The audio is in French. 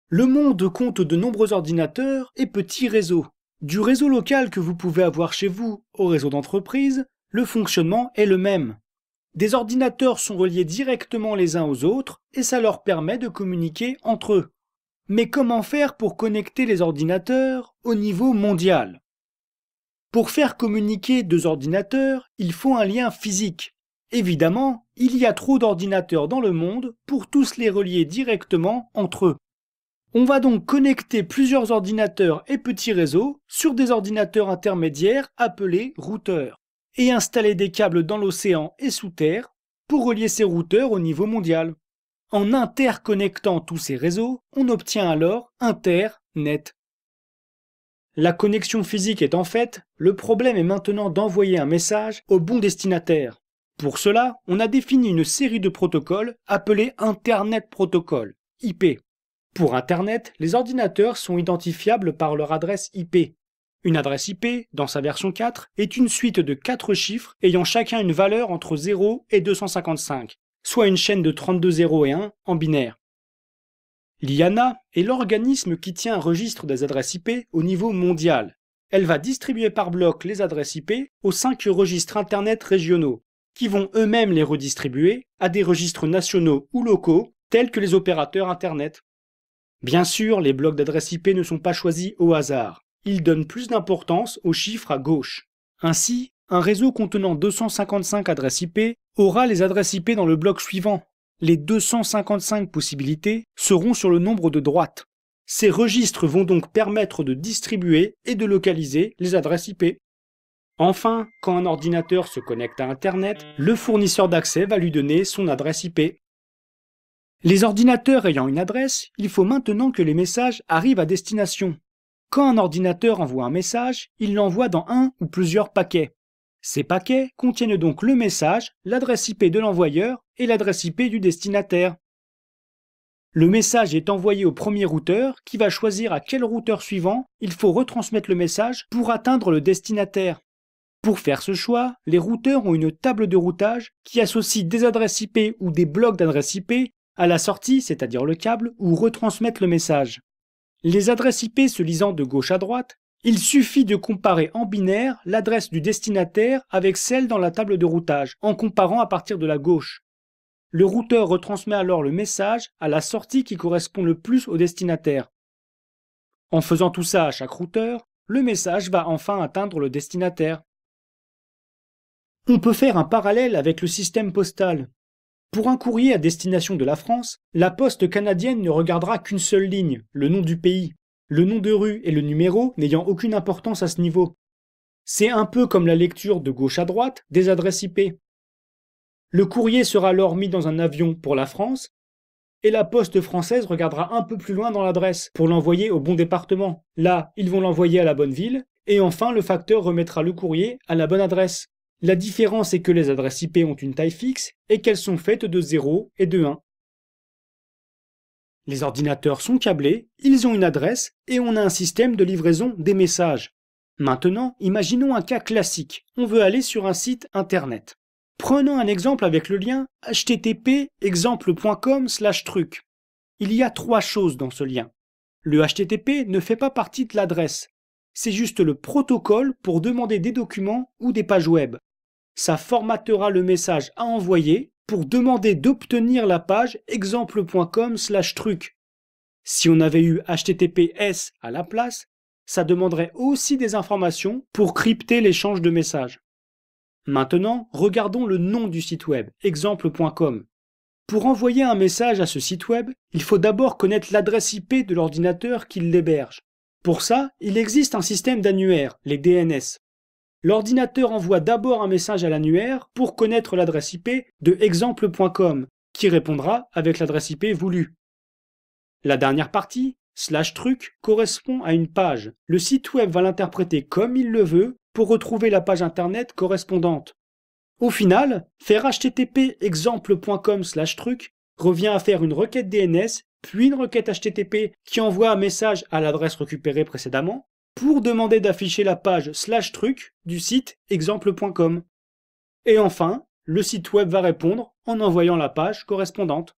Le monde compte de nombreux ordinateurs et petits réseaux. Du réseau local que vous pouvez avoir chez vous au réseau d'entreprise, le fonctionnement est le même. Des ordinateurs sont reliés directement les uns aux autres et ça leur permet de communiquer entre eux. Mais comment faire pour connecter les ordinateurs au niveau mondial? Pour faire communiquer deux ordinateurs, il faut un lien physique. Évidemment, il y a trop d'ordinateurs dans le monde pour tous les relier directement entre eux. On va donc connecter plusieurs ordinateurs et petits réseaux sur des ordinateurs intermédiaires appelés routeurs et installer des câbles dans l'océan et sous terre pour relier ces routeurs au niveau mondial. En interconnectant tous ces réseaux, on obtient alors Internet. La connexion physique étant faite, le problème est maintenant d'envoyer un message au bon destinataire. Pour cela, on a défini une série de protocoles appelés Internet Protocol, IP. Pour Internet, les ordinateurs sont identifiables par leur adresse IP. Une adresse IP, dans sa version 4, est une suite de 4 chiffres ayant chacun une valeur entre 0 et 255, soit une chaîne de 32 0 et 1 en binaire. L'IANA est l'organisme qui tient un registre des adresses IP au niveau mondial. Elle va distribuer par bloc les adresses IP aux 5 registres Internet régionaux, qui vont eux-mêmes les redistribuer à des registres nationaux ou locaux, tels que les opérateurs Internet. Bien sûr, les blocs d'adresses IP ne sont pas choisis au hasard. Ils donnent plus d'importance aux chiffres à gauche. Ainsi, un réseau contenant 255 adresses IP aura les adresses IP dans le bloc suivant. Les 255 possibilités seront sur le nombre de droite. Ces registres vont donc permettre de distribuer et de localiser les adresses IP. Enfin, quand un ordinateur se connecte à Internet, le fournisseur d'accès va lui donner son adresse IP. Les ordinateurs ayant une adresse, il faut maintenant que les messages arrivent à destination. Quand un ordinateur envoie un message, il l'envoie dans un ou plusieurs paquets. Ces paquets contiennent donc le message, l'adresse IP de l'envoyeur et l'adresse IP du destinataire. Le message est envoyé au premier routeur qui va choisir à quel routeur suivant il faut retransmettre le message pour atteindre le destinataire. Pour faire ce choix, les routeurs ont une table de routage qui associe des adresses IP ou des blocs d'adresses IP à la sortie, c'est-à-dire le câble, où retransmettre le message. Les adresses IP se lisant de gauche à droite, il suffit de comparer en binaire l'adresse du destinataire avec celle dans la table de routage, en comparant à partir de la gauche. Le routeur retransmet alors le message à la sortie qui correspond le plus au destinataire. En faisant tout ça à chaque routeur, le message va enfin atteindre le destinataire. On peut faire un parallèle avec le système postal. Pour un courrier à destination de la France, la poste canadienne ne regardera qu'une seule ligne, le nom du pays, le nom de rue et le numéro n'ayant aucune importance à ce niveau. C'est un peu comme la lecture de gauche à droite des adresses IP. Le courrier sera alors mis dans un avion pour la France, et la poste française regardera un peu plus loin dans l'adresse pour l'envoyer au bon département. Là, ils vont l'envoyer à la bonne ville, et enfin le facteur remettra le courrier à la bonne adresse. La différence est que les adresses IP ont une taille fixe et qu'elles sont faites de 0 et de 1. Les ordinateurs sont câblés, ils ont une adresse et on a un système de livraison des messages. Maintenant, imaginons un cas classique. On veut aller sur un site internet. Prenons un exemple avec le lien http://exemple.com/truc. Il y a 3 choses dans ce lien. Le HTTP ne fait pas partie de l'adresse. C'est juste le protocole pour demander des documents ou des pages web. Ça formatera le message à envoyer pour demander d'obtenir la page exemple.com/truc. Si on avait eu HTTPS à la place, ça demanderait aussi des informations pour crypter l'échange de messages. Maintenant, regardons le nom du site web, exemple.com. Pour envoyer un message à ce site web, il faut d'abord connaître l'adresse IP de l'ordinateur qui l'héberge. Pour ça, il existe un système d'annuaires, les DNS. L'ordinateur envoie d'abord un message à l'annuaire pour connaître l'adresse IP de exemple.com, qui répondra avec l'adresse IP voulue. La dernière partie, /truc, correspond à une page. Le site web va l'interpréter comme il le veut pour retrouver la page internet correspondante. Au final, faire http exemple.com/truc revient à faire une requête DNS, puis une requête HTTP qui envoie un message à l'adresse récupérée précédemment, pour demander d'afficher la page /truc du site exemple.com. Et enfin, le site web va répondre en envoyant la page correspondante.